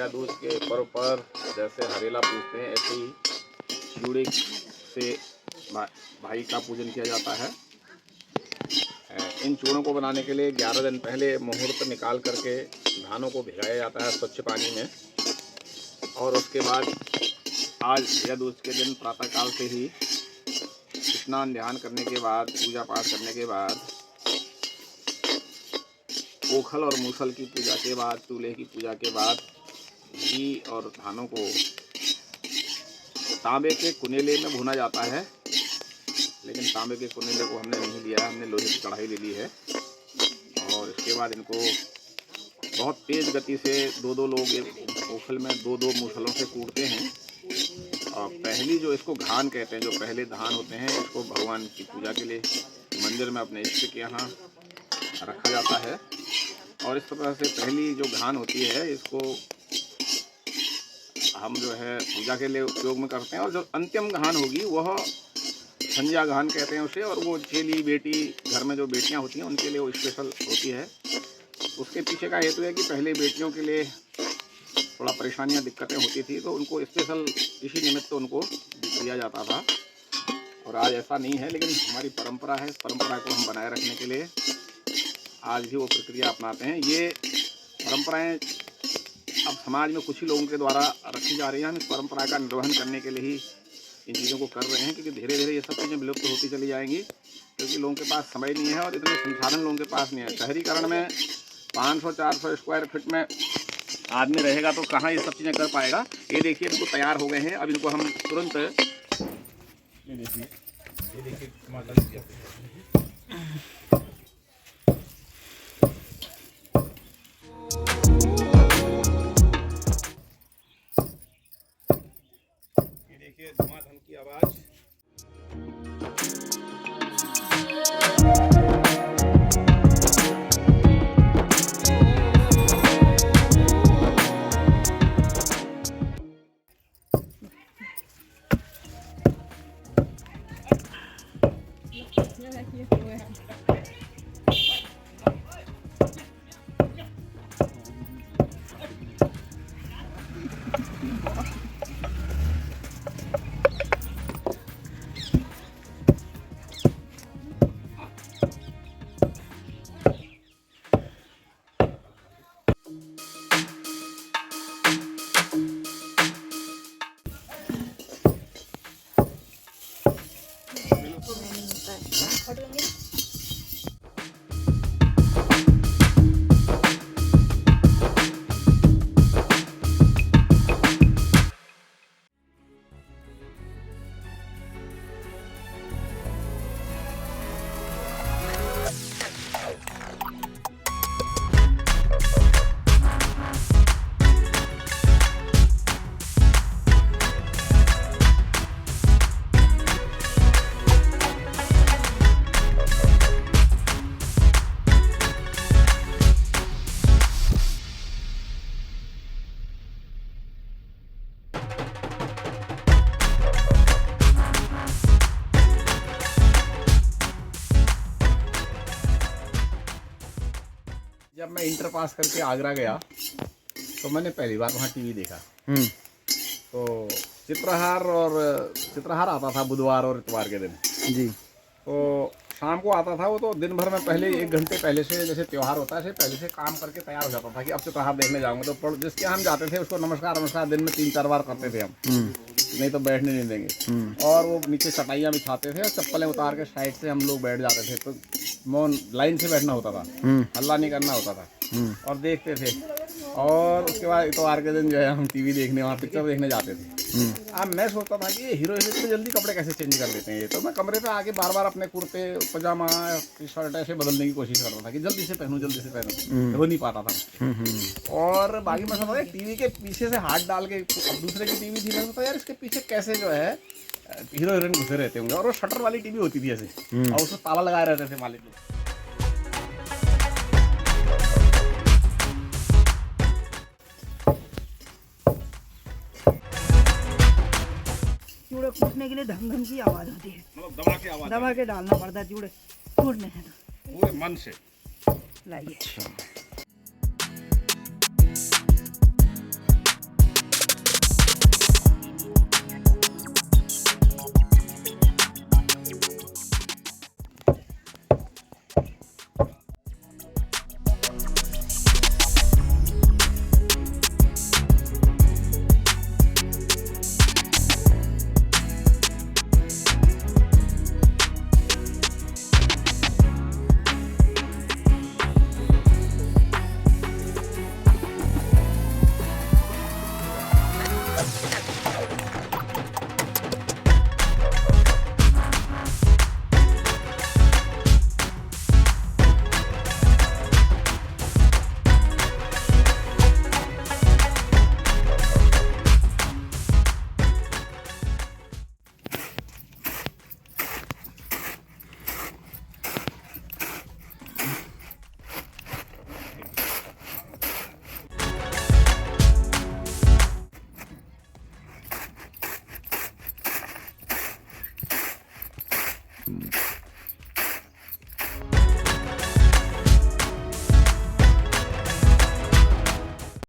भैया दूज के पर्व पर जैसे हरेला पूजते हैं ऐसे ही चूड़े से भाई का पूजन किया जाता है। इन चूड़ों को बनाने के लिए 11 दिन पहले मुहूर्त निकाल करके धानों को भिगाया जाता है स्वच्छ पानी में, और उसके बाद आज भैया दूज के दिन प्रातःकाल से ही स्नान ध्यान करने के बाद, पूजा पाठ करने के बाद, ओखल और मूसल की पूजा के बाद, चूल्हे की पूजा के बाद घी और धानों को तांबे के कुनेले में भुना जाता है। लेकिन तांबे के कुनेले को हमने नहीं लिया, हमने लोहे की कढ़ाई ले ली है। और इसके बाद इनको बहुत तेज़ गति से दो लोग ओखल में दो मूसलों से कूटते हैं। और पहली जो इसको घान कहते हैं, जो पहले धान होते हैं, इसको भगवान की पूजा के लिए मंदिर में अपने इष्ट के यहाँ रखा जाता है। और इस प्रकार से पहली जो घान होती है इसको हम जो है पूजा के लिए उपयोग में करते हैं। और जो अंतिम घान होगी वह संध्या घान कहते हैं उसे, और वो चेली बेटी, घर में जो बेटियां होती हैं उनके लिए वो स्पेशल होती है। उसके पीछे का हेतु है कि पहले बेटियों के लिए थोड़ा परेशानियां, दिक्कतें होती थी, तो उनको स्पेशल इसी निमित्त तो उनको दिया जाता था। और आज ऐसा नहीं है, लेकिन हमारी परंपरा है, इस परंपरा को हम बनाए रखने के लिए आज भी वो प्रक्रिया अपनाते हैं। ये परंपराएं अब समाज में कुछ ही लोगों के द्वारा रखी जा रही हैं। हम इस परंपरा का निर्वहन करने के लिए ही इन चीज़ों को कर रहे हैं, क्योंकि धीरे धीरे ये सब चीज़ें विलुप्त होती चली जाएंगी, क्योंकि लोगों के पास समय नहीं है और इतने संसाधन लोगों के पास नहीं है। शहरीकरण में 500-400 स्क्वायर फीट में आदमी रहेगा तो कहाँ ये सब चीज़ें कर पाएगा। ये देखिए इनको तैयार हो गए हैं, अब इनको हम तुरंत ये देखिए टमाटर धमाधम की आवाज। जब मैं इंटर पास करके आगरा गया तो मैंने पहली बार वहाँ टीवी देखा। तो चित्रहार आता था बुधवार और इतवार के दिन जी। तो शाम को आता था वो, तो दिन भर में पहले 1 घंटे पहले से, जैसे त्यौहार होता है पहले से काम करके तैयार हो जाता था कि अब चित्रहार देखने जाऊंगा। तो जिसके हम जाते थे उसको नमस्कार दिन में 3-4 बार करते थे हम, नहीं तो बैठने नहीं देंगे। और वो नीचे चटाइयाँ बिछाते थे और चप्पलें उतार के साइड से हम लोग बैठ जाते थे। तो मौन लाइन से बैठना होता था, हल्ला नहीं करना होता था, और देखते थे। और उसके बाद इतवार के दिन जो है हम टीवी देखने, वहाँ पिक्चर देखने जाते थे। अब मैं सोचता था कि ये हीरो इतने जल्दी कपड़े कैसे चेंज कर लेते हैं ये। तो मैं कमरे पे आके बार बार अपने कुर्ते पजामा टी शर्ट ऐसे बदलने की कोशिश करता था कि जल्दी से पहनूं, हो नहीं पाता था। और बाकी मैं सोचता था टीवी के पीछे से हाथ डाल के, अब दूसरे की टीवी थी, मैं सोचता यार इसके पीछे कैसे जो है हीरो हीरोइन घुसे रहते होंगे। और वो शटर वाली टीवी होती थी ऐसे, और उसमें ताला लगाए रहते थे मालिक लोग। चूड़े कूटने के लिए धम की आवाज होती है, मतलब दबा के डालना पड़ता है चूड़े कूटने से। पूरे मन से लाइए।